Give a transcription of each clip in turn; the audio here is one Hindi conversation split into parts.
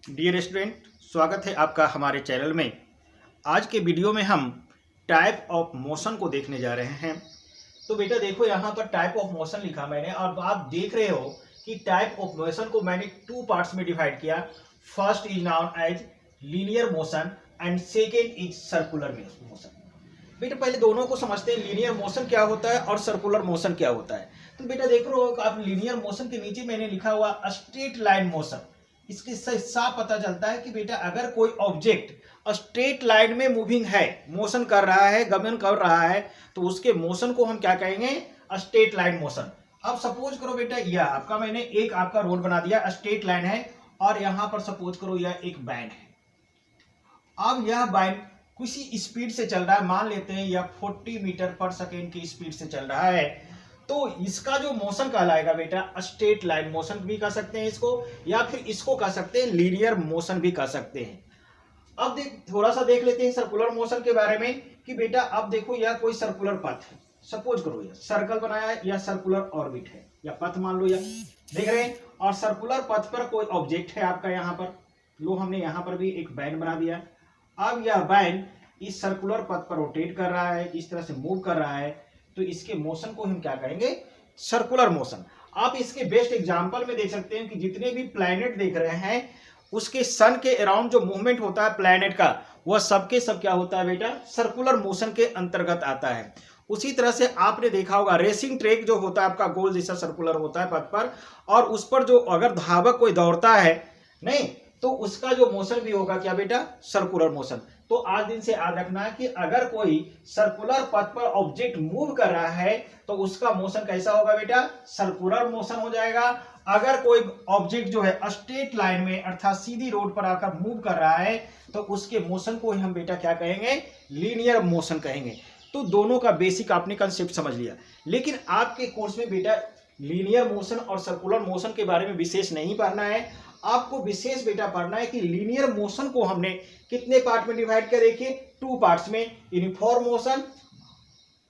डियर स्टूडेंट, स्वागत है आपका हमारे चैनल में। आज के वीडियो में हम टाइप ऑफ मोशन को देखने जा रहे हैं। तो बेटा देखो, यहाँ पर टाइप ऑफ मोशन लिखा मैंने और आप देख रहे हो कि टाइप ऑफ मोशन को मैंने टू पार्ट्स में डिवाइड किया। First is known as linear motion and second is circular motion. बेटा पहले दोनों को समझते हैं, लीनियर मोशन क्या होता है और सर्कुलर मोशन क्या होता है। तो बेटा देख रहे हो आप, लीनियर मोशन के नीचे मैंने लिखा हुआ स्ट्रेट लाइन मोशन। इसके साफ पता चलता है कि बेटा अगर कोई ऑब्जेक्ट स्ट्रेट लाइन में मूविंग है, मोशन कर रहा है, गमन कर रहा है, तो उसके मोशन को हम क्या कहेंगे? Straight line motion. अब सपोज करो बेटा, यह आपका मैंने एक आपका रोड बना दिया, स्ट्रेट लाइन है और यहां पर सपोज करो यह एक बैंड है। अब यह बैंड किसी स्पीड से चल रहा है, मान लेते हैं यह 40 मीटर पर सेकेंड की स्पीड से चल रहा है, तो इसका जो मोशन कहलाएगा बेटा स्ट्रेट लाइन मोशन भी कह सकते हैं इसको, या फिर इसको कह सकते हैं लीनियर मोशन भी कह सकते हैं। अब थोड़ा सा देख लेते हैं सर्कुलर मोशन के बारे में कि बेटा अब देखो यह कोई सर्कुलर पथ है, सपोज करो यह सर्कल बनाया है या सर्कुलर ऑर्बिट है या पथ मान लो, या देख रहे हैं। और सर्कुलर पथ पर कोई ऑब्जेक्ट है आपका, यहाँ पर लो हमने यहाँ पर भी एक बैंड बना दिया। अब यह बैंड इस सर्कुलर पथ पर रोटेट कर रहा है, इस तरह से मूव कर रहा है, तो इसके मोशन को हम क्या कहेंगे? Circular motion. आप इसके बेस्ट एग्जांपल में देख सकते हैं कि जितने भी प्लैनेट देख रहे हैं उसके सन के अराउंड जो मूवमेंट होता है प्लैनेट का, वह सबके सब क्या होता है बेटा? सर्कुलर मोशन के अंतर्गत आता है। उसी तरह से आपने देखा होगा रेसिंग ट्रैक जो होता है आपका गोल जैसा सर्कुलर होता है पथ पर, और उस पर जो अगर धावक कोई दौड़ता है नहीं, तो उसका जो मोशन भी होगा क्या बेटा? Circular motion. तो आज दिन से याद रखना है कि अगर कोई सर्कुलर पथ पर ऑब्जेक्ट मूव कर रहा है तो उसका मोशन कैसा होगा बेटा? सर्कुलर मोशन हो जाएगा। अगर कोई ऑब्जेक्ट जो है स्ट्रेट लाइन में अर्थात सीधी रोड पर आकर मूव कर रहा है तो उसके मोशन को हम बेटा क्या कहेंगे? लीनियर मोशन कहेंगे। तो दोनों का बेसिक आपने कंसेप्ट समझ लिया। लेकिन आपके कोर्स में बेटा लीनियर मोशन और सर्कुलर मोशन के बारे में विशेष नहीं पढ़ना है, आपको विशेष बेटा पढ़ना है कि लीनियर मोशन को हमने कितने पार्ट में डिवाइड किया? देखिए टू पार्ट्स में, यूनिफॉर्म मोशन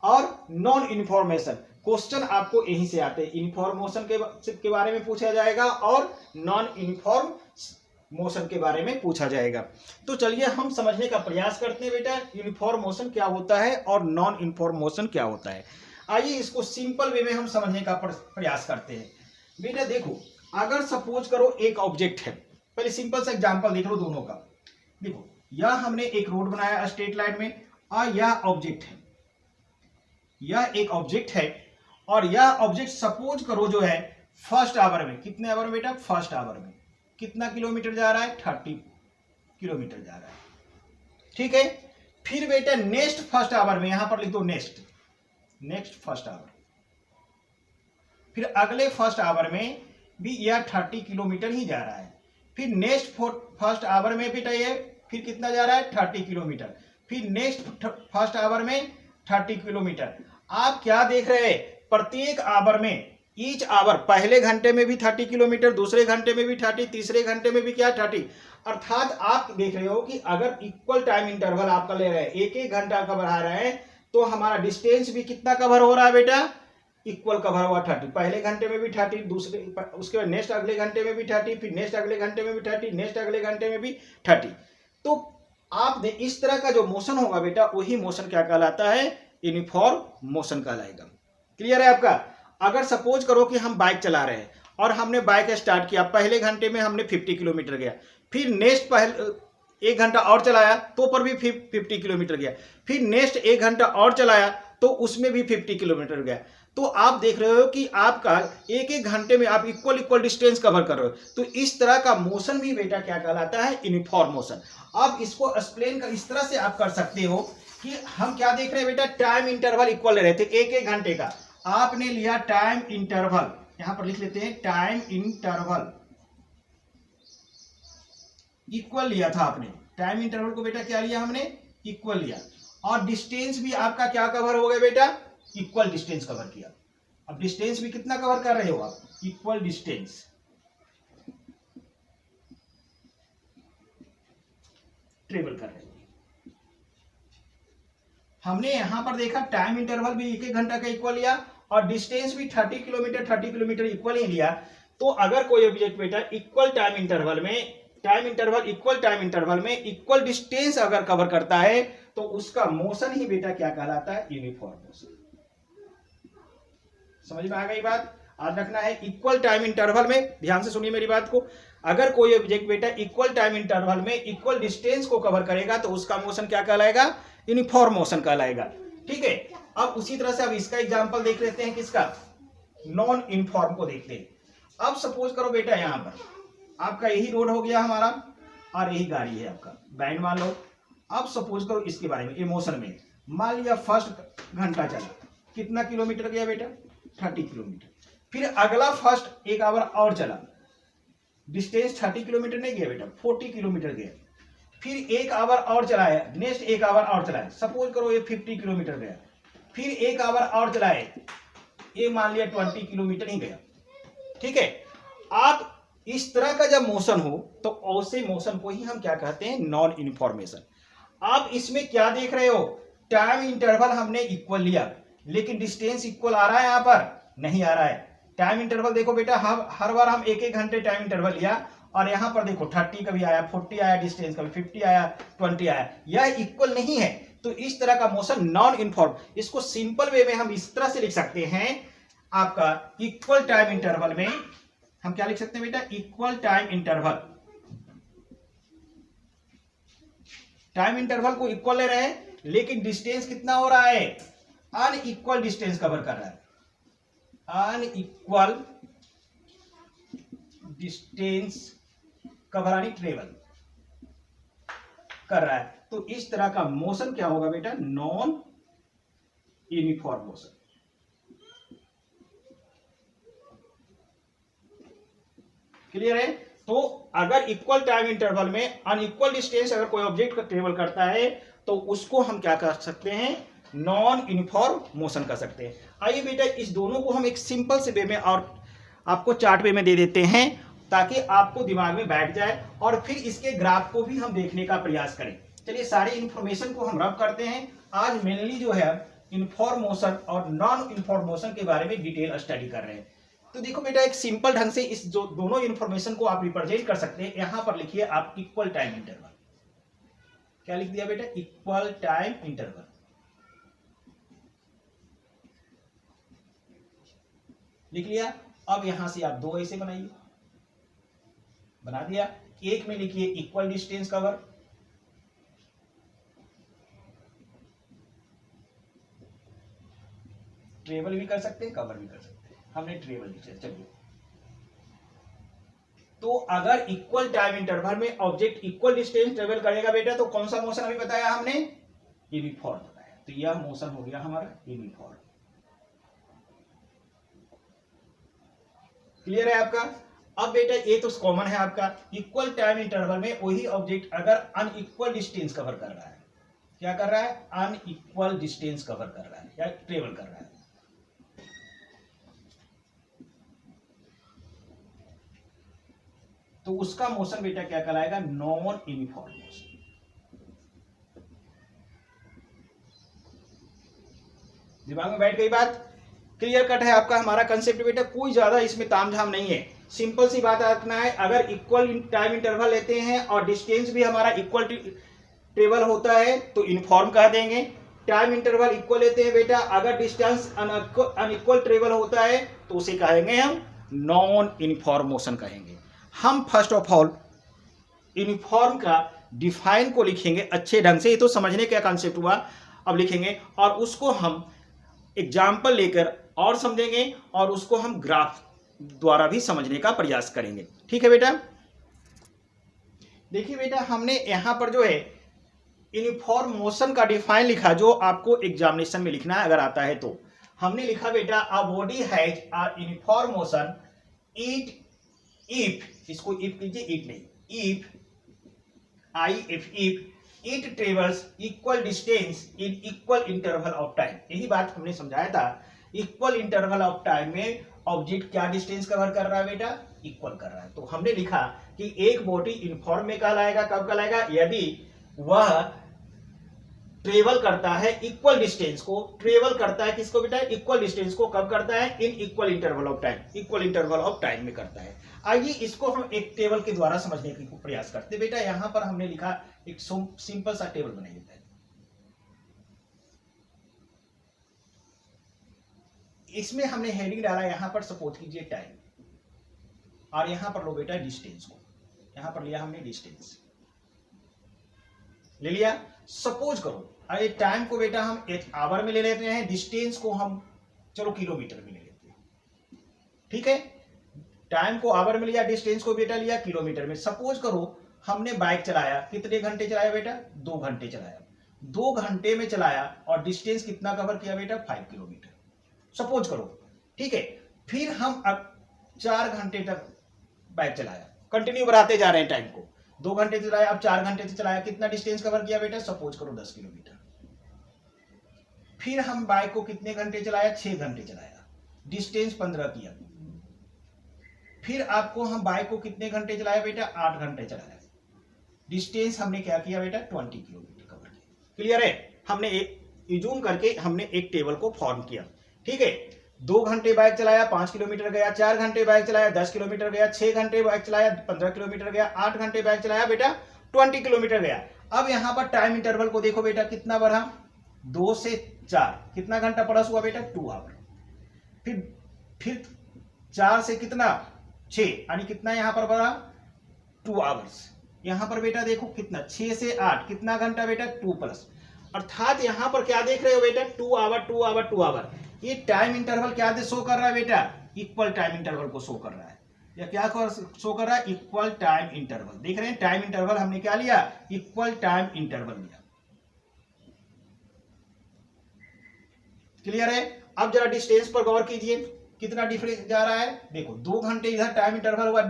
और नॉन यूनिफॉर्म मोशन। क्वेश्चन आपको यहीं से आते हैं, यूनिफॉर्म मोशन के बारे में पूछा जाएगा और नॉन यूनिफॉर्म मोशन के बारे में पूछा जाएगा। तो चलिए हम समझने का प्रयास करते हैं बेटा यूनिफॉर्म मोशन क्या होता है और नॉन यूनिफॉर्म मोशन क्या होता है। आइए इसको सिंपल वे में हम समझने का प्रयास करते हैं। बेटा देखो, अगर सपोज करो एक ऑब्जेक्ट है, पहले सिंपल सा एग्जांपल देख लो दोनों का। देखो यह हमने एक रोड बनाया स्ट्रेट लाइन में और यह ऑब्जेक्ट है, यह एक ऑब्जेक्ट है और यह ऑब्जेक्ट सपोज करो जो है फर्स्ट आवर में, कितने आवर में बेटा? फर्स्ट आवर में कितना किलोमीटर जा रहा है? 30 किलोमीटर जा रहा है, ठीक है। फिर बेटा नेक्स्ट फर्स्ट आवर में, यहां पर लिख दो नेक्स्ट फर्स्ट आवर, फिर अगले फर्स्ट आवर में भी यह 30 किलोमीटर ही जा रहा है। फिर नेक्स्ट फर्स्ट आवर में बेटा ये फिर कितना जा रहा है? 30 किलोमीटर। फिर नेक्स्ट फर्स्ट आवर में 30 किलोमीटर। आप क्या देख रहे हैं? प्रत्येक आवर में, ईच आवर, पहले घंटे में भी 30 किलोमीटर, दूसरे घंटे में भी 30, तीसरे घंटे में भी क्या 30। अर्थात आप देख रहे हो कि अगर इक्वल टाइम इंटरवल आपका ले रहे हैं, एक एक घंटा का बढ़ा रहे हैं, तो हमारा डिस्टेंस भी कितना कवर हो रहा है बेटा? इक्वल कवर हुआ 30। पहले घंटे में भी 30, दूसरे उसके बाद नेक्स्ट अगले घंटे में भी 30, फिर नेक्स्ट अगले घंटे में भी 30, नेक्स्ट अगले घंटे में भी 30। तो आप इस तरह का जो मोशन होगा बेटा वही मोशन क्या कहलाता है? यूनिफॉर्म मोशन कहलाएगा। क्लियर है आपका? अगर सपोज करो कि हम बाइक चला रहे हैं और हमने बाइक स्टार्ट किया, पहले घंटे में हमने 50 किलोमीटर गया, फिर नेक्स्ट पहले एक घंटा और चलाया तो पर भी 50 किलोमीटर गया, फिर नेक्स्ट एक घंटा और चलाया तो उसमें भी 50 किलोमीटर गया। तो आप देख रहे हो कि आपका एक एक घंटे में आप इक्वल डिस्टेंस कवर कर रहे हो। तो इस तरह का मोशन भी बेटा क्या कहलाता है? Uniform motion. आप इसको एक्सप्लेन कर इस तरह से आप कर सकते हो कि हम क्या देख रहे हैं बेटा? टाइम इंटरवल इक्वल ले रहे थे एक एक घंटे का, आपने लिया टाइम इंटरवल, यहां पर लिख लेते हैं टाइम इंटरवल इक्वल लिया था आपने। टाइम इंटरवल को बेटा क्या लिया हमने? इक्वल लिया। और डिस्टेंस भी आपका क्या कवर हो गया बेटा? इक्वल डिस्टेंस कवर किया। अब डिस्टेंस भी कितना कवर कर रहे हो आप? Equal distance. ट्रेवल कर रहे हो। हमने यहां पर देखा टाइम इंटरवल भी एक एक घंटा का इक्वल लिया और डिस्टेंस भी 30 किलोमीटर इक्वल ही लिया। तो अगर कोई ऑब्जेक्ट बेटा इक्वल टाइम इंटरवल में time interval, equal time interval में इक्वल डिस्टेंस अगर कवर करता है तो उसका मोशन ही बेटा क्या कहलाता है? Uniform motion. समझ में आ गई बात? याद रखना है इक्वल टाइम इंटरवल में, ध्यान से सुनिए मेरी बात को, अगर कोई ऑब्जेक्ट बेटा इक्वल टाइम इंटरवल में इक्वल डिस्टेंस को कवर करेगा तो उसका मोशन क्या कहलाएगा? यूनिफॉर्म मोशन कहलाएगा। ठीक है, अब उसी तरह से अब इसका एग्जांपल देख लेते हैं, किसका? नॉन यूनिफॉर्म को देखते हैं। अब सपोज करो बेटा यहां पर आपका यही रोड हो गया हमारा और यही गाड़ी है आपका, बैंड मान लो। अब सपोज करो इसके बारे में, इमोशन में मान लिया फर्स्ट घंटा चला, कितना किलोमीटर गया बेटा? 30 किलोमीटर। फिर अगला फर्स्ट 1 आवर और चला, डिस्टेंस 30 किलोमीटर नहीं गया बेटा, 40 किलोमीटर गया। फिर 1 आवर और चलाया, नेक्स्ट 1 आवर और चलाया, सपोज करो ये 50 किलोमीटर गया। फिर 1 आवर और चलाए, ये मान लिया 20 किलोमीटर ही गया। ठीक है, आप इस तरह का जब मोशन हो तो ऐसे मोशन को ही हम क्या कहते हैं? नॉन यूनिफॉर्मेशन। आप इसमें क्या देख रहे हो? टाइम इंटरवल हमने इक्वल लिया, लेकिन डिस्टेंस इक्वल आ रहा है? यहाँ पर नहीं आ रहा है। टाइम इंटरवल देखो बेटा, हर बार हम 1-1 घंटे टाइम इंटरवल लिया और यहां पर देखो 30 कभी आया, 40 आया डिस्टेंस, कभी 50 आया, 20 आया, यह इक्वल नहीं है। तो इस तरह का मोशन नॉन यूनिफॉर्म, इसको सिंपल वे में हम इस तरह से लिख सकते हैं, आपका इक्वल टाइम इंटरवल में हम क्या लिख सकते हैं बेटा? Equal time interval. Time interval को इक्वल ले रहे हैं, लेकिन डिस्टेंस कितना हो रहा है? अनइक्वल डिस्टेंस कवर कर रहा है, अनइक्वल डिस्टेंस कवर यानी ट्रेवल कर रहा है। तो इस तरह का मोशन क्या होगा बेटा? Non uniform motion. क्लियर है? तो अगर इक्वल टाइम इंटरवल में अनइक्वल डिस्टेंस अगर कोई ऑब्जेक्ट का ट्रेवल करता है तो उसको हम क्या कर सकते हैं? नॉन यूनिफॉर्म मोशन कर सकते हैं। आइए बेटा इस दोनों को हम एक सिंपल से वे में और आपको चार्ट वे में दे देते हैं ताकि आपको दिमाग में बैठ जाए, और फिर इसके ग्राफ को भी हम देखने का प्रयास करें। चलिए सारी इंफॉर्मेशन को हम रब करते हैं। आज मेनली जो है यूनिफॉर्म मोशन और नॉन यूनिफॉर्म मोशन के बारे में डिटेल स्टडी कर रहे हैं। तो देखो बेटा एक सिंपल ढंग से इस जो दोनों इंफॉर्मेशन को आप रिप्रेजेंट कर सकते हैं। यहां पर लिखिए आप इक्वल टाइम इंटरवल। क्या लिख दिया बेटा? Equal time interval. लिख लिया। अब यहां से आप दो ऐसे बनाइए, बना दिया। एक में लिखिए इक्वल डिस्टेंस कवर, ट्रेवल भी कर सकते हैं, कवर भी कर सकते हैं। हमने ट्रेवल लिखा। चलिए, तो अगर इक्वल टाइम इंटरवल में ऑब्जेक्ट इक्वल डिस्टेंस ट्रेवल करेगा बेटा तो कौन सा मोशन अभी बताया हमने? यूनिफॉर्म बताया। तो यह मोशन हो गया हमारा यूनिफॉर्म। क्लियर है आपका? अब बेटा ये तो कॉमन है आपका, इक्वल टाइम इंटरवल में वही ऑब्जेक्ट अगर अनइक्वल डिस्टेंस कवर कर रहा है, क्या कर रहा है? अनइक्वल डिस्टेंस कवर कर रहा है या ट्रेवल कर रहा है, तो उसका मोशन बेटा क्या कहलाएगा? Non uniform motion. दिमाग में बैठ गई बात? क्लियर कट है आपका हमारा कंसेप्ट बेटा, कोई ज्यादा इसमें तामझाम नहीं है। सिंपल सी बात रखना है, अगर इक्वल टाइम इंटरवल लेते हैं और डिस्टेंस भी हमारा इक्वल ट्रेवल होता है तो यूनिफॉर्म कह देंगे। टाइम इंटरवल इक्वल लेते हैं बेटा, अगर डिस्टेंस अनइक्वल ट्रेवल होता है तो उसे कहेंगे हम नॉन यूनिफॉर्म मोशन कहेंगे। हम फर्स्ट ऑफ ऑल यूनिफॉर्म का डिफाइन को लिखेंगे अच्छे ढंग से, ये तो समझने का कॉन्सेप्ट हुआ, अब लिखेंगे और उसको हम एग्जाम्पल लेकर और समझेंगे और उसको हम ग्राफ द्वारा भी समझने का प्रयास करेंगे। ठीक है बेटा? देखिए बेटा, हमने यहां पर जो है यूनिफॉर्म मोशन का डिफाइन लिखा, जो आपको एग्जामिनेशन में लिखना है अगर आता है तो। हमने लिखा बेटा a body has a uniform motion if, इसको इफ कीजिए, इट नहीं, if it travels equal distance in equal interval of time. यही बात हमने समझाया था, इक्वल इंटरवल ऑफ टाइम में ऑब्जेक्ट क्या डिस्टेंस कवर कर रहा है बेटा? इक्वल कर रहा है। तो हमने लिखा कि एक बॉडी यूनिफॉर्म में कहलाएगा, कब कहलाएगा? यदि वह ट्रेवल करता है इक्वल डिस्टेंस को, ट्रेवल करता है किसको बेटा? इक्वल डिस्टेंस को। कब करता है? In equal interval of time, equal interval of time में करता है। आइए इसको हम एक टेबल के द्वारा समझने की प्रयास करते हैं। बेटा यहां पर हमने लिखा एक सिंपल सा टेबल बनाइए पहले। इसमें हमने हेडिंग डाला, यहां पर सपोज कीजिए टाइम, और यहां पर लो बेटा डिस्टेंस को, यहां पर लिया हमने डिस्टेंस ले लिया। सपोज करो अरे टाइम को बेटा हम एक आवर में ले लेते हैं, डिस्टेंस को हम चलो किलोमीटर में ले लेते हैं। ठीक है, टाइम को आवर में लिया, डिस्टेंस को बेटा लिया किलोमीटर में। सपोज करो हमने बाइक चलाया, कितने घंटे चलाया बेटा? 2 घंटे चलाया। 2 घंटे में चलाया और डिस्टेंस कितना कवर किया बेटा? 5 किलोमीटर सपोज करो। ठीक है, फिर हम अब 4 घंटे तक बाइक चलाया, कंटिन्यू बढ़ाते जा रहे हैं टाइम को। 2 घंटे से चलाया, अब 4 घंटे से चलाया, कितना डिस्टेंस कवर किया बेटा? सपोज करो 10 किलोमीटर। फिर हम बाइक को कितने घंटे चलाया? 6 घंटे चलाया, डिस्टेंस 15 किया। फिर आपको हम बाइक को कितने घंटे चलाया बेटा? 8 घंटे चलाया, डिस्टेंस हमने क्या किया बेटा? 20 किलोमीटर कवर किया। क्लियर है? हमने यूजूम करके हमने एक टेबल को फॉर्म किया। ठीक है, 2 घंटे बाइक चलाया 5 किलोमीटर गया, 4 घंटे बाइक चलाया 10 किलोमीटर गया, 6 घंटे बाइक चलाया 15 किलोमीटर गया, 8 घंटे बाइक चलाया बेटा 20 किलोमीटर गया। अब यहां पर टाइम इंटरवल को देखो बेटा कितना बढ़ा? 2 से 4, कितना घंटा प्लस हुआ बेटा? 2 आवर। फिर 4 से कितना? 6, यानी कितना यहां पर बढ़ा? 2 आवर्स। यहां पर बेटा देखो कितना? 6 से 8, कितना घंटा बेटा? 2 प्लस। अर्थात यहां पर क्या देख रहे हो बेटा? 2 आवर 2 आवर 2 आवर। ये टाइम इंटरवल क्या शो कर रहा है बेटा? इक्वल टाइम इंटरवल को शो कर रहा है। या क्या शो कर रहा है? Equal time interval. देख रहे हैं टाइम इंटरवल हमने क्या लिया? इक्वल टाइम इंटरवल लिया। क्लियर है? अब जरा डिस्टेंस पर गौर कीजिए, कितना डिफरेंस जा रहा है? देखो 2 घंटे इधर टाइम इंटरवल हुआ,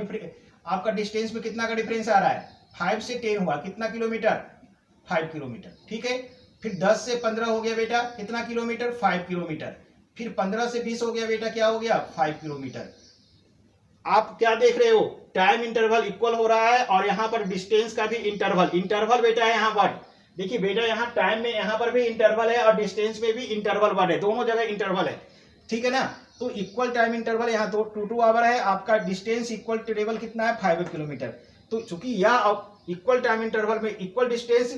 आपका डिस्टेंस में कितना का डिफरेंस आ रहा है? 5 से 10 हुआ, कितना किलोमीटर? 5 किलोमीटर। ठीक है, फिर 10 से 15 हो गया बेटा कितना किलोमीटर? 5 किलोमीटर। फिर 15 से 20 हो गया बेटा, क्या हो गया? 5 किलोमीटर। आप क्या देख रहे हो? टाइम इंटरवल इक्वल हो रहा है और यहां पर डिस्टेंस का भी इंटरवल बेटा है। यहां पर देखिए बेटा, यहां टाइम में यहां पर भी इंटरवल है और डिस्टेंस में भी इंटरवल वर्ड है, दोनों जगह इंटरवल है। ठीक है ना? तो इक्वल टाइम इंटरवल यहाँ तो 2 आवर है, आपका डिस्टेंस इक्वल टेबल कितना है? 5 किलोमीटर। तो चूंकि यह इक्वल टाइम इंटरवल में इक्वल डिस्टेंस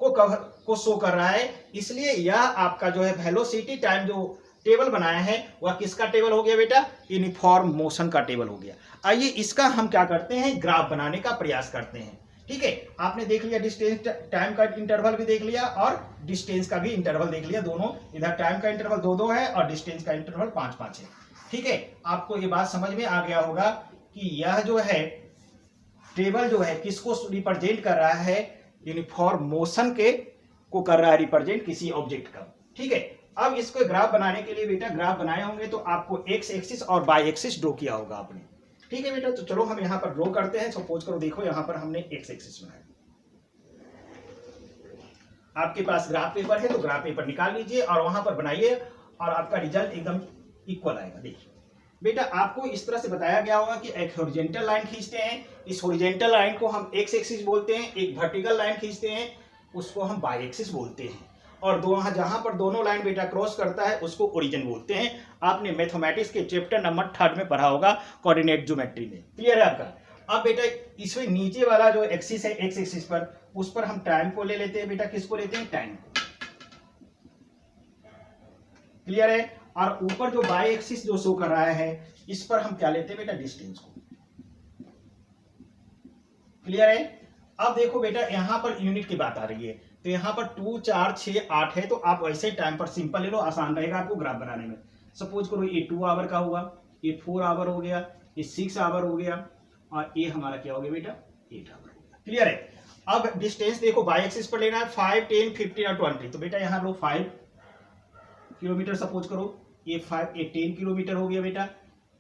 को शो कर रहा है, इसलिए यह आपका जो है वेलोसिटी टाइम जो टेबल बनाया है वह किसका टेबल हो गया बेटा? यूनिफॉर्म मोशन का टेबल हो गया। आइए इसका हम क्या करते हैं? ग्राफ बनाने का प्रयास करते हैं। ठीक है, आपने देख लिया डिस्टेंस टाइम का इंटरवल भी देख लिया और डिस्टेंस का भी इंटरवल देख लिया। दोनों इधर टाइम का इंटरवल 2-2 है और डिस्टेंस का इंटरवल 5-5 है। ठीक है, आपको ये बात समझ में आ गया होगा कि यह जो है टेबल जो है किसको रिप्रेजेंट कर रहा है? यूनिफॉर्म मोशन के को कर रहा है रिप्रेजेंट, किसी ऑब्जेक्ट का। ठीक है, अब इसको ग्राफ बनाने के लिए बेटा ग्राफ बनाए होंगे तो आपको एक्स एक्सिस और वाई एक्सिस ड्रॉ किया होगा आपने। ठीक है बेटा, तो चलो हम यहां पर ड्रॉ करते हैं। सपोज करो देखो यहां पर हमने एक्स एक्सिस बनाया। आपके पास ग्राफ पेपर है तो ग्राफ पेपर निकाल लीजिए और वहां पर बनाइए और आपका रिजल्ट एकदम इक्वल आएगा। देखिए बेटा, आपको इस तरह से बताया गया होगा कि एक हॉरिजॉन्टल लाइन खींचते हैं, इस हॉरिजॉन्टल लाइन को हम एक्स एक्सिस बोलते हैं। एक वर्टिकल लाइन खींचते हैं, उसको हम वाई एक्सिस बोलते हैं। और जहां पर दोनों लाइन बेटा क्रॉस करता है उसको ओरिजिन बोलते हैं। आपने मैथमेटिक्स के चैप्टर नंबर 3 में पढ़ा होगा, कोऑर्डिनेट ज्योमेट्री में। क्लियर है आपका? अब बेटा इसमें नीचे वाला जो एक्सिस है एक्स एक्सिस पर, उस पर हम टाइम को ले लेते हैं बेटा। किसको लेते हैं? टाइम को। क्लियर है? और ऊपर जो वाई एक्सिस जो शो कर रहा है इस पर हम क्या लेते हैं बेटा? डिस्टेंस को। क्लियर है? अब देखो बेटा यहां पर यूनिट की बात आ रही है, तो यहां पर 2 4 6 8 है, तो आप वैसे टाइम पर सिंपल ले लो, आसान रहेगा आपको ग्राफ बनाने में। सपोज करो ये 2 आवर का हुआ, ये 4 आवर हो गया, ये 6 आवर हो गया और ये हमारा क्या हो गया बेटा? 8 आवर हो गया। क्लियर है? अब डिस्टेंस देखो वाई एक्सिस पर लेना है 5 10 15 और 20। तो बेटा यहां लो 5 किलोमीटर सपोज करो, ये 10 किलोमीटर हो गया बेटा,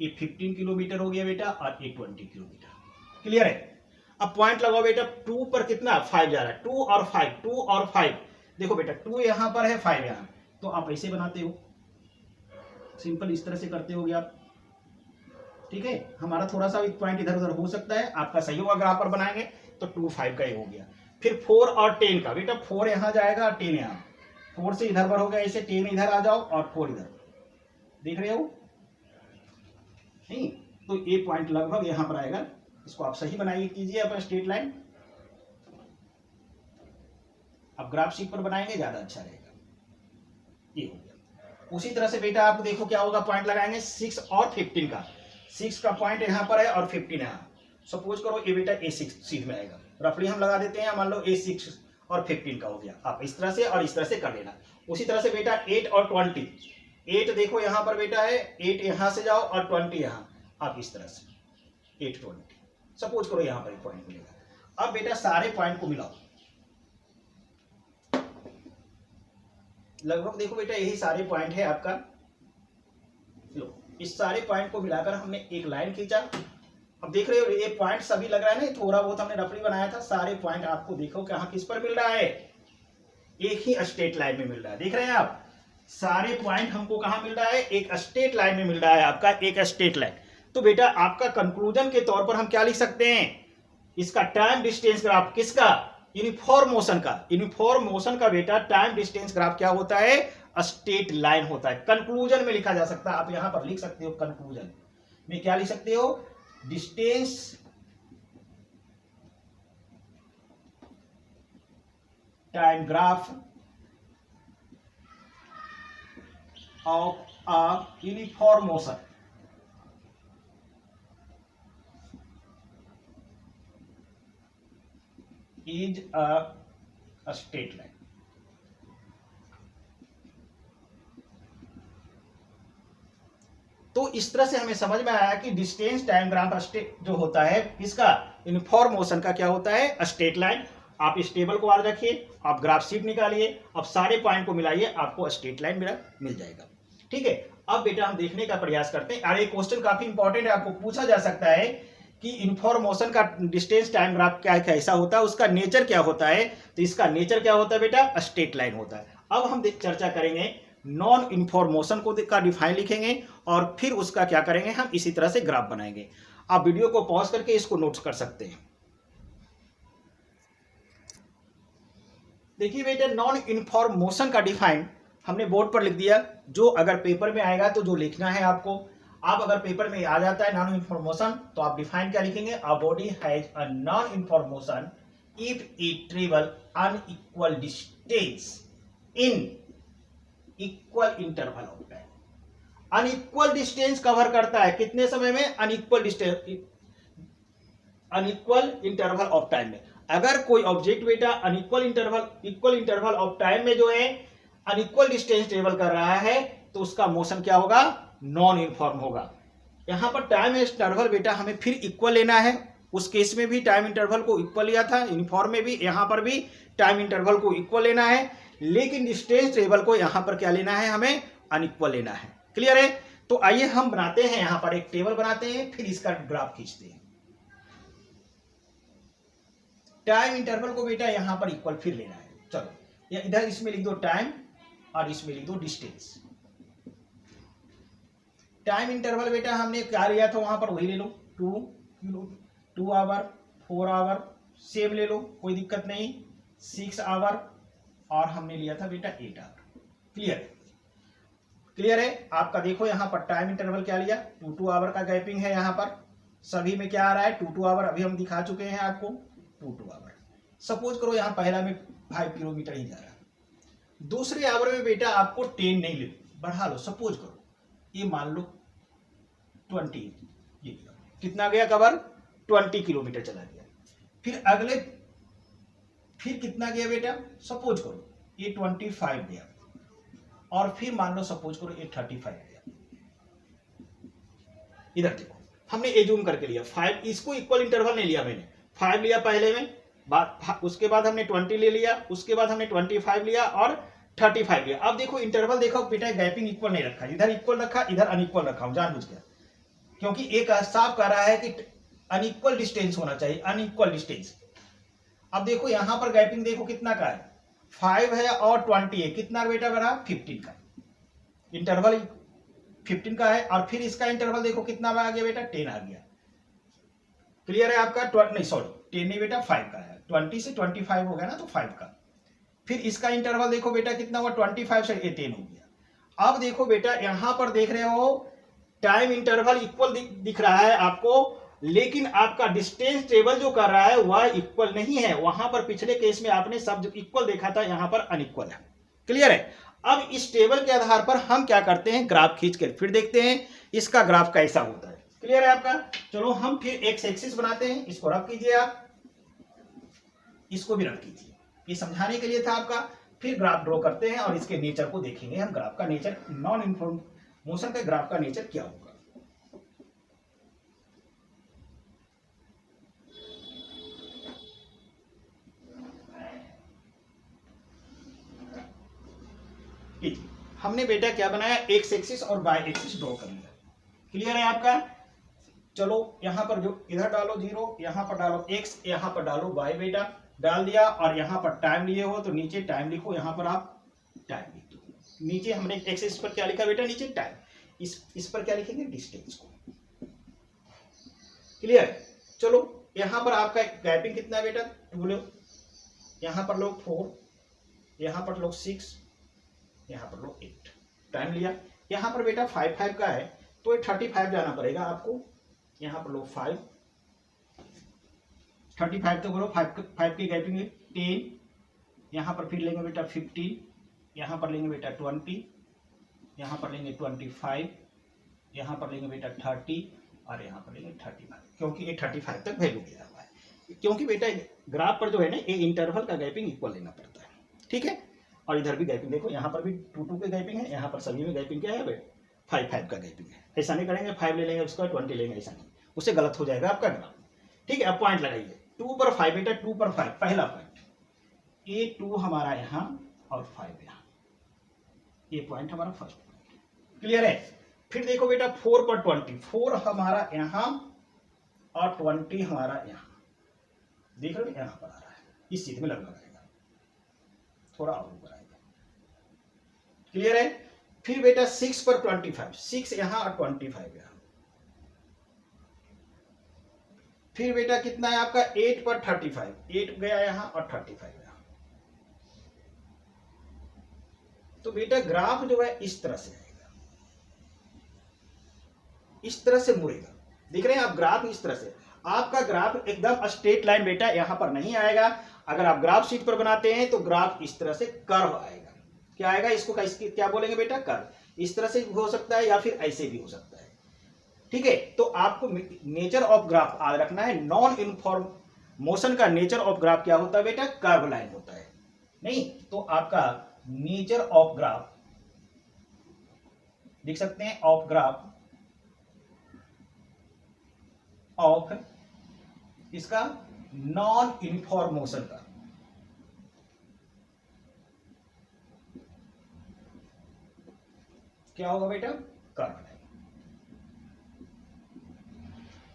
ये 15 किलोमीटर हो गया बेटा और ये 20 किलोमीटर। क्लियर है? अब पॉइंट लगाओ बेटा, 2 पर कितना? 5 जा रहा है। 2 और 5, 2 और 5। देखो बेटा 2 यहां पर है, 5 यहां, तो आप ऐसे बनाते हो, सिंपल इस तरह से करते होगे आप। ठीक है, हमारा थोड़ा सा पॉइंट इधर उधर हो सकता है, आपका सही होगा। ग्राफ पर बनाएंगे तो 2 5 का ये हो गया। फिर 4 और 10 का बेटा, 4 यहां जाएगा और 10 यहां, 4 से इधर पर हो गया, ऐसे 10 इधर आ जाओ और 4 इधर। देख रहे हो नहीं? तो ये पॉइंट लगभग यहाँ पर आएगा। इसको आप सही बनाइए, कीजिए अपना स्ट्रेट लाइन। अब ग्राफ शीट पर बनाएंगे, ज्यादा अच्छा रहेगा। ये हो गया। उसी तरह से बेटा आप देखो क्या होगा, पॉइंट लगाएंगे 6 और 15 का। 6 का पॉइंट यहाँ पर है और 15 यहाँ। सपोज करो ये बेटा A6 सीध में आएगा, रफली हम लगा देते हैं, मान लो A6 और 15 का हो गया। आप इस तरह से और इस तरह से कर लेना। उसी तरह से बेटा 8 और 20, 8 देखो यहाँ पर बेटा है, 8 यहाँ से जाओ और 20 यहाँ, आप इस तरह से 8 20 सपोज करो यहाँ पर एक पॉइंट मिलेगा। अब बेटा सारे पॉइंट को मिलाओ, लगभग देखो बेटा यही सारे पॉइंट है आपका। लो इस सारे पॉइंट को मिलाकर हमने एक लाइन खींचा। अब देख रहे हो ये पॉइंट सभी लग रहा है ना, थोड़ा बहुत हमने रफली बनाया था। सारे पॉइंट आपको देखो कहाँ किस पर मिल रहा है, एक ही स्ट्रेट लाइन में मिल रहा है। देख रहे हैं आप, सारे पॉइंट हमको कहाँ मिल रहा है, एक स्ट्रेट लाइन में मिल रहा है आपका, एक स्ट्रेट लाइन। तो बेटा आपका कंक्लूजन के तौर पर हम क्या लिख सकते हैं, इसका टाइम डिस्टेंस ग्राफ किसका, यूनिफॉर्म मोशन का। यूनिफॉर्म मोशन का बेटा टाइम डिस्टेंस ग्राफ क्या होता है, स्ट्रेट लाइन होता है। कंक्लूजन में लिखा जा सकता है, आप यहां पर लिख सकते हो कंक्लूजन में क्या लिख सकते हो, distance time graph of a uniform motion is a straight line। तो इस तरह से हमें समझ में आया कि डिस्टेंस टाइम ग्राफ जो होता है इसका यूनिफॉर्म मोशन का क्या होता है, स्ट्रेट लाइन। आप इस टेबल को याद रखिए, आप ग्राफ शीट निकालिए, अब सारे पॉइंट को मिलाइए, आपको स्ट्रेट लाइन मेरा मिल जाएगा। ठीक है, अब बेटा हम देखने का प्रयास करते हैं। अरे क्वेश्चन काफी इंपॉर्टेंट है, आपको पूछा जा सकता है कि यूनिफॉर्म मोशन का डिस्टेंस टाइम ग्राफ क्या कैसा होता है, उसका नेचर क्या होता है। तो इसका नेचर क्या होता है बेटा, स्ट्रेट लाइन होता है। अब हम चर्चा करेंगे नॉन यूनिफॉर्म मोशन को का डिफाइन लिखेंगे और फिर उसका क्या करेंगे, हम इसी तरह से ग्राफ बनाएंगे। आप वीडियो को पॉज करके इसको नोट्स कर सकते हैं। देखिए बेटा नॉन यूनिफॉर्म मोशन का डिफाइन हमने बोर्ड पर लिख दिया, जो अगर पेपर में आएगा तो जो लिखना है आपको, आप अगर पेपर में आ जाता है नॉन यूनिफॉर्म मोशन तो आप डिफाइन क्या लिखेंगे, a body has a non uniform motion if it travel unequal distance in equal interval of time. Unequal distance cover करता है कितने समय में, unequal distance, unequal interval of time में। अगर कोई ऑब्जेक्ट बेटा unequal interval, equal interval of time में जो है अनइक्वल डिस्टेंस ट्रेवल कर रहा है तो उसका मोशन क्या होगा, नॉन यूनिफॉर्म होगा। यहां पर टाइम इंटरवल बेटा हमें फिर इक्वल लेना है, उस केस में भी टाइम इंटरवल को इक्वल लिया था, यूनिफॉर्म में भी यहां पर भी टाइम इंटरवल को इक्वल लेना है, लेकिन डिस्टेंस ट्रेवल को यहां पर क्या लेना है, हमें अनइक्वल लेना है। क्लियर है। तो आइए हम बनाते हैं, यहां पर एक टेबल बनाते हैं, फिर इसका ग्राफ खींचते हैं। टाइम इंटरवल को बेटा यहां पर इक्वल फिर लेना है। चलो इधर इसमें लिख दो टाइम और इसमें लिख दो डिस्टेंस। टाइम इंटरवल बेटा हमने क्या लिया था वहां पर वही ले लो, 2 आवर, 4 आवर सेम ले लो, कोई दिक्कत नहीं, 6 आवर और हमने लिया था बेटा 8 आवर। क्लियर, क्लियर है आपका। देखो यहाँ पर टाइम इंटरवल क्या लिया, 2 आवर का गैपिंग है। यहाँ पर सभी में क्या आ रहा है, 2 आवर अभी हम दिखा चुके हैं आपको, 2 आवर। सपोज करो यहाँ पहला में 5 किलोमीटर ही जा रहा है, दूसरे आवर में बेटा आपको 10 नहीं ले, बढ़ा लो। सपोज करो ये मान लो 20, ये कितना गया कवर, 20 किलोमीटर चला गया। फिर अगले फिर कितना गया बेटा, सपोज करो ये 25 गया और फिर मान लो सपोज करो ये 35 गया। इधर देखो हमने एज्यूम करके लिया 5, इसको इक्वल इंटरवल नहीं लिया मैंने, 5 लिया पहले में, उसके बाद हमने 20 ले लिया, उसके बाद हमने 25 लिया और 35 लिया। अब देखो इंटरवल देखो बेटा गैपिंग इक्वल नहीं रखा, इधर इक्वल रखा, इधर अनइक्वल रखा हूं जानबूझ के, क्योंकि एक साफ कह रहा है कि अनइक्वल डिस्टेंस होना चाहिए, अनइक्वल डिस्टेंस। अब देखो यहां पर गैपिंग देखो कितना का है, 5 है और 20 है, कितना बेटा बना 15 का, इंटरवल 15 का है। और फिर इसका इंटरवल देखो कितना आ गया बेटा, 10 आ गया। क्लियर है आपका, नहीं सॉरी 10 नहीं बेटा 5 का है, 20 से 25 हो गया ना तो 5 का। फिर इसका इंटरवल देखो बेटा कितना हुआ, 25 से 10 हो गया। अब देखो बेटा यहां पर देख रहे हो टाइम इंटरवल इक्वल दिख रहा है आपको, लेकिन आपका डिस्टेंस टेबल जो कर रहा है वह इक्वल नहीं है। वहां पर पिछले केस में आपने सब इक्वल देखा था, यहां पर अनइक्वल है। क्लियर है। अब इस टेबल के आधार पर हम क्या करते हैं, ग्राफ खींच कर फिर देखते हैं इसका ग्राफ कैसा होता है। क्लियर है आपका। चलो हम फिर एक्स एक्सिस बनाते हैं, इसको रख कीजिए आप, इसको भी रख कीजिए, ये समझाने के लिए था आपका। फिर ग्राफ ड्रॉ करते हैं और इसके नेचर को देखेंगे हम, ग्राफ का नेचर, नॉन यूनिफॉर्म मोशन का ग्राफ का नेचर क्या होगा। हमने बेटा क्या बनाया, एक्स एक्सिस और वाई एक्सिस ड्रॉ कर लिया। क्लियर है आपका। चलो यहां पर जो इधर डालो 0, यहां पर डालो x, यहां पर डालो y, बेटा डाल दिया। और यहां पर टाइम लिए हो तो नीचे टाइम लिखो, यहां पर आप टाइम लिख दो। नीचे हमने एक्स एक्सिस पर क्या लिखा बेटा, नीचे टाइम, इस पर क्या लिखेंगे, डिस्टेंस को। क्लियर। चलो यहां पर आपका गैपिंग कितना है बेटा, बोलो। यहां पर लोग 4, यहां पर लोग 6, यहां पर लोग 8, टाइम लिया। यहां पर बेटा 5 5 का है तो 35 जाना पड़ेगा आपको। यहां पर लोग 5, 35 तो बोलो 5 की गैपिंग है 10, यहां पर फिर लेंगे बेटा 15, यहां पर लेंगे बेटा 20, यहां पर लेंगे 25, यहां पर लेंगे बेटा 30 और यहां पर लेंगे 35, क्योंकि ये 35 तक वैल्यू दिया हुआ है। क्योंकि बेटा ग्राफ पर जो है ना, ये इंटरवल का गैपिंग इक्वल लेना पड़ता है। ठीक है। और इधर भी गैपिंग देखो, यहाँ पर भी 2 2 के गैपिंग है, यहाँ पर सभी में गैपिंग क्या है, 5 5 का गैपिंग है। ऐसा नहीं करेंगे 5 ले लेंगे उसका 20 लेंगे, ऐसा नहीं, उससे गलत हो जाएगा आपका ग्राफ। ठीक है। अब पॉइंट लगाइए, 2 पर 5 बेटा, 2 पर 5 पहला पॉइंट, ये 2 हमारा यहाँ और 5 यहाँ, ये पॉइंट हमारा फर्स्ट पॉइंट। क्लियर है। फिर देखो बेटा 4 पर 20, 4 हमारा यहाँ और 20 हमारा यहाँ, देख रहे हो यहाँ पर आ रहा है, इस चीज में लगभग आएगा, थोड़ा और ऊपर आएगा। क्लियर है। फिर बेटा 6 पर 25, 6 यहां और 25 यहां। फिर बेटा कितना है आपका 8 पर 35, 8 गया यहां और 35 यहां। तो बेटा ग्राफ जो है इस तरह से आएगा, इस तरह से मुड़ेगा। देख रहे हैं आप, ग्राफ इस तरह से, आपका ग्राफ एकदम स्ट्रेट लाइन बेटा यहां पर नहीं आएगा। अगर आप ग्राफ शीट पर बनाते हैं तो ग्राफ इस तरह से कर्व आएगा। क्या आएगा, इसको क्या बोलेंगे बेटा, कर्व। इस तरह से हो सकता है या फिर ऐसे भी हो सकता है। ठीक है। तो आपको नेचर ऑफ ग्राफ याद रखना है। नॉन यूनिफॉर्म मोशन का नेचर ऑफ ग्राफ क्या होता है बेटा, कर्व लाइन होता है। नहीं तो आपका नेचर ऑफ ग्राफ लिख सकते हैं, ऑफ ग्राफ ऑफ इसका नॉन यूनिफॉर्म मोशन का, क्या होगा बेटा, कर्व लाइन।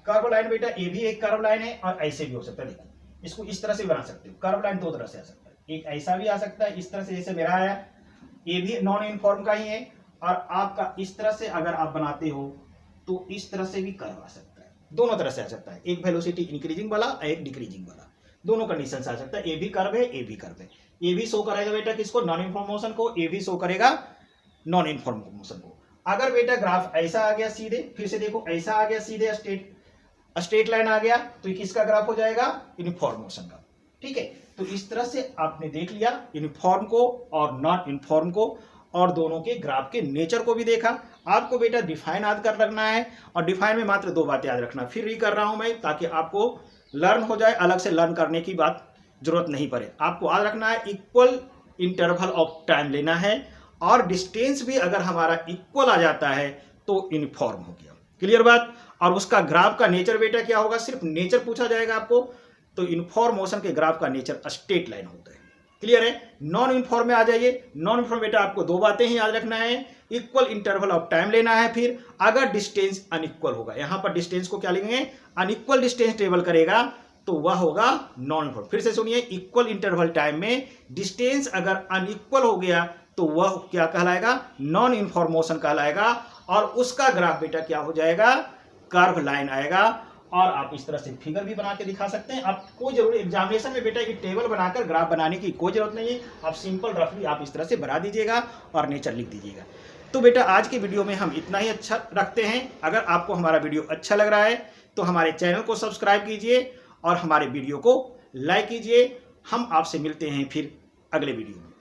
कर्व लाइन बेटा ये भी एक कर्व लाइन है और ऐसे भी हो सकता है। देखो इसको इस तरह से बना सकते हो, कर्व लाइन 2 तरह से आ सकता है, एक ऐसा भी आ सकता है इस तरह से जैसे मेरा आया, ये भी नॉन यूनिफॉर्म का ही है। और आपका इस तरह से अगर आप बनाते हो तो इस तरह से भी कर्व आ सकता है, दोनों तरह से आ सकता है, एक वेलोसिटी इंक्रीजिंग वाला एक डिक्रीजिंग वाला, दोनों कंडीशन से आ सकता है। ये भी कर्व है, ये भी कर्व है। ये भी शो करेगा बेटा किसको, नॉन यूनिफॉर्म मोशन को, ये भी शो करेगा नॉन यूनिफॉर्म मोशन को। अगर बेटा ग्राफ ऐसा आ गया सीधे, फिर से देखो ऐसा आ गया सीधे, स्ट्रेट लाइन आ गया, तो किसका ग्राफ हो जाएगा, यूनिफॉर्म मोशन का। ठीक है। तो इस तरह से आपने देख लिया यूनिफॉर्म को और नॉन यूनिफॉर्म को, और दोनों के ग्राफ के नेचर को भी देखा। आपको बेटा डिफाइन याद कर रखना है, और डिफाइन में मात्र 2 बातें याद रखना। फिर कर रहा हूं मैं ताकि आपको लर्न हो जाए, अलग से लर्न करने की बात जरूरत नहीं पड़े। आपको याद रखना है इक्वल इंटरवल ऑफ टाइम लेना है, और डिस्टेंस भी अगर हमारा इक्वल आ जाता है तो यूनिफॉर्म हो गया। क्लियर बात। और उसका ग्राफ का नेचर बेटा क्या होगा, सिर्फ नेचर पूछा जाएगा आपको, तो यूनिफॉर्म मोशन के ग्राफ का नेचर स्ट्रेट लाइन होता है। क्लियर है। नॉन यूनिफॉर्म में आ जाइए। नॉन यूनिफॉर्म बेटा आपको 2 बातें ही याद रखना है, इक्वल इंटरवल ऑफ टाइम लेना है, फिर अगर डिस्टेंस अनइक्वल होगा, यहां पर डिस्टेंस को क्या लेंगे, अनइक्वल डिस्टेंस ट्रेवल करेगा तो वह होगा नॉन यूनिफॉर्म। फिर से सुनिए, इक्वल इंटरवल टाइम में डिस्टेंस अगर अनइक्वल हो गया तो वह क्या कहलाएगा, नॉन यूनिफॉर्म मोशन कहलाएगा, और उसका ग्राफ बेटा क्या हो जाएगा, कर्व लाइन आएगा। और आप इस तरह से फिगर भी बना के दिखा सकते हैं। आप कोई जरूरी एग्जामिनेशन में बेटा ये टेबल बनाकर ग्राफ बनाने की कोई जरूरत नहीं है, आप सिंपल रफली आप इस तरह से बना दीजिएगा और नेचर लिख दीजिएगा। तो बेटा आज के वीडियो में हम इतना ही अच्छा रखते हैं। अगर आपको हमारा वीडियो अच्छा लग रहा है तो हमारे चैनल को सब्सक्राइब कीजिए और हमारे वीडियो को लाइक कीजिए। हम आपसे मिलते हैं फिर अगले वीडियो में।